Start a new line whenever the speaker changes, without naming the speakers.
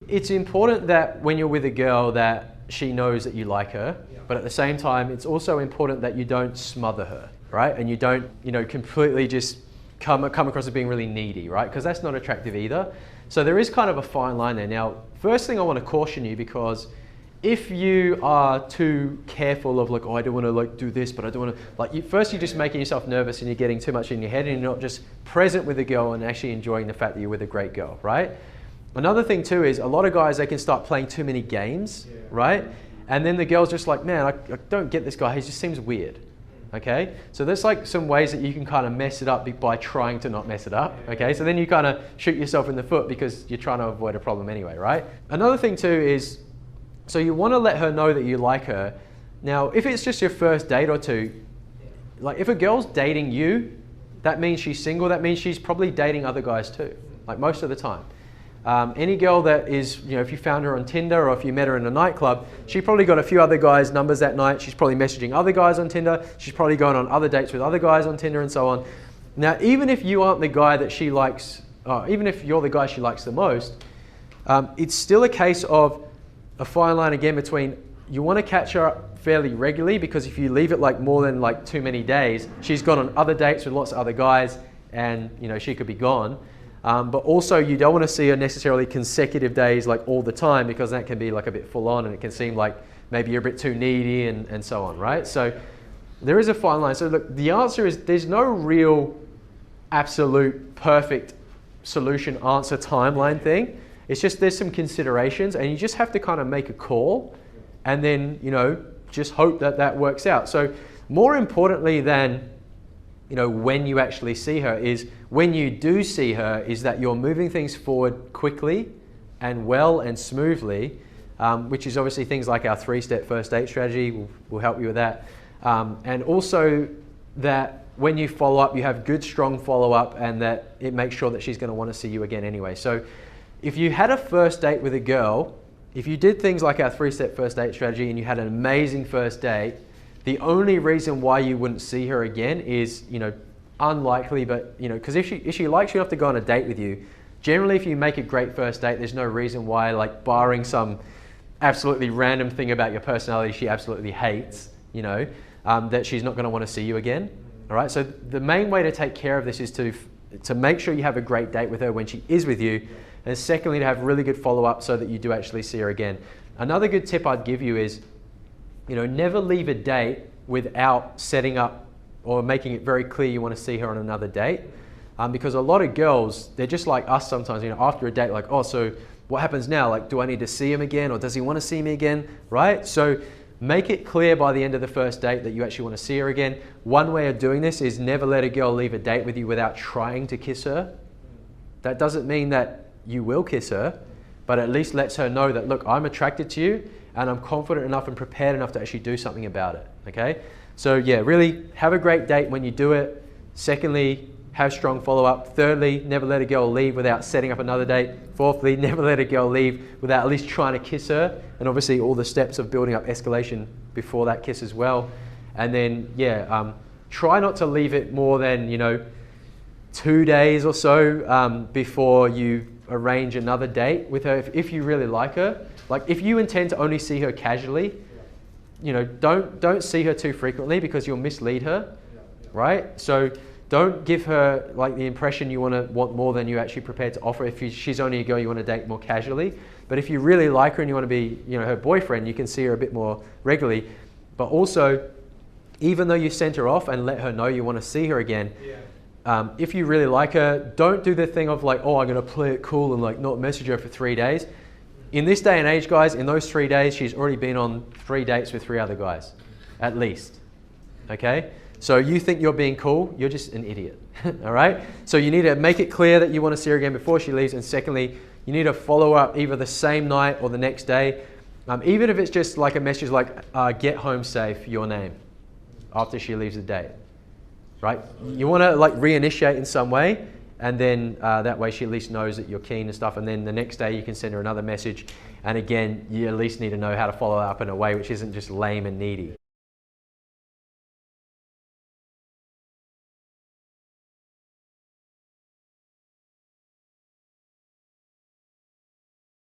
it's important that when you're with a girl that she knows that you like her, but at the same time, it's also important that you don't smother her, right? And you don't, completely just come across as being really needy, right? Because that's not attractive either. So there is kind of a fine line there. Now, first thing I want to caution you, because if you are too careful of like, oh, I don't want to like do this, but I don't want to, like, first you're just making yourself nervous and you're getting too much in your head and you're not just present with the girl and actually enjoying the fact that you're with a great girl, right? Another thing too is a lot of guys, they can start playing too many games, right? And then the girl's just like, man, I don't get this guy, he just seems weird, okay? So there's like some ways that you can kind of mess it up by trying to not mess it up, okay? So then you kind of shoot yourself in the foot because you're trying to avoid a problem anyway, right? Another thing too is, so you want to let her know that you like her. Now, if it's just your first date or two, like if a girl's dating you, that means she's single, that means she's probably dating other guys too, like most of the time. Any girl that is, if you found her on Tinder or if you met her in a nightclub, she probably got a few other guys' numbers that night. She's probably messaging other guys on Tinder. She's probably going on other dates with other guys on Tinder and so on. Now, even if you aren't the guy that she likes, even if you're the guy she likes the most, it's still a case of a fine line again between you want to catch her up fairly regularly, because if you leave it like more than like too many days, she's gone on other dates with lots of other guys and she could be gone. But also you don't want to see her necessarily consecutive days like all the time, because that can be like a bit full on and it can seem like maybe you're a bit too needy and so on, right? So there is a fine line. So look, the answer is there's no real absolute perfect solution answer timeline thing. It's just there's some considerations and you just have to kind of make a call and then, just hope that that works out. So more importantly than, when you actually see her is when you do see her is that you're moving things forward quickly and well and smoothly, which is obviously things like our 3-step first date strategy will help you with that. And also that when you follow up, you have good, strong follow up and that it makes sure that she's going to want to see you again anyway. So if you had a first date with a girl, if you did things like our 3-step first date strategy and you had an amazing first date, the only reason why you wouldn't see her again is, unlikely, but, because if she likes you enough to go on a date with you, generally if you make a great first date, there's no reason why, like barring some absolutely random thing about your personality she absolutely hates, that she's not going to want to see you again. All right. So the main way to take care of this is to make sure you have a great date with her when she is with you. And secondly, to have really good follow-up so that you do actually see her again. Another good tip I'd give you is, never leave a date without setting up or making it very clear you want to see her on another date. Because a lot of girls, they're just like us sometimes, after a date, like, oh, so what happens now? Like, do I need to see him again or does he want to see me again, right? So make it clear by the end of the first date that you actually want to see her again. One way of doing this is never let a girl leave a date with you without trying to kiss her. That doesn't mean that you will kiss her, but at least lets her know that, look, I'm attracted to you and I'm confident enough and prepared enough to actually do something about it, okay? So yeah, really have a great date when you do it. Secondly, have strong follow-up. Thirdly, never let a girl leave without setting up another date. Fourthly, never let a girl leave without at least trying to kiss her. And obviously all the steps of building up escalation before that kiss as well. And then, try not to leave it more than, 2 days or so before you arrange another date with her. If you really like her, like if you intend to only see her casually, don't see her too frequently because you'll mislead her, right? So don't give her like the impression you want more than you actually prepared to offer. If she's only a girl you want to date more casually, but if you really like her and you want to be, her boyfriend, you can see her a bit more regularly. But also, even though you sent her off and let her know you want to see her again, if you really like her, don't do the thing of like, oh, I'm going to play it cool and like not message her for 3 days. In this day and age, guys, in those 3 days, she's already been on 3 dates with 3 other guys, at least, okay? So you think you're being cool, you're just an idiot, all right? So you need to make it clear that you want to see her again before she leaves. And secondly, you need to follow up either the same night or the next day. Even if it's just like a message like, get home safe, your name, after she leaves the date, right? You want to like reinitiate in some way. And then that way she at least knows that you're keen and stuff. And then the next day you can send her another message. And again, you at least need to know how to follow up in a way which isn't just lame and needy.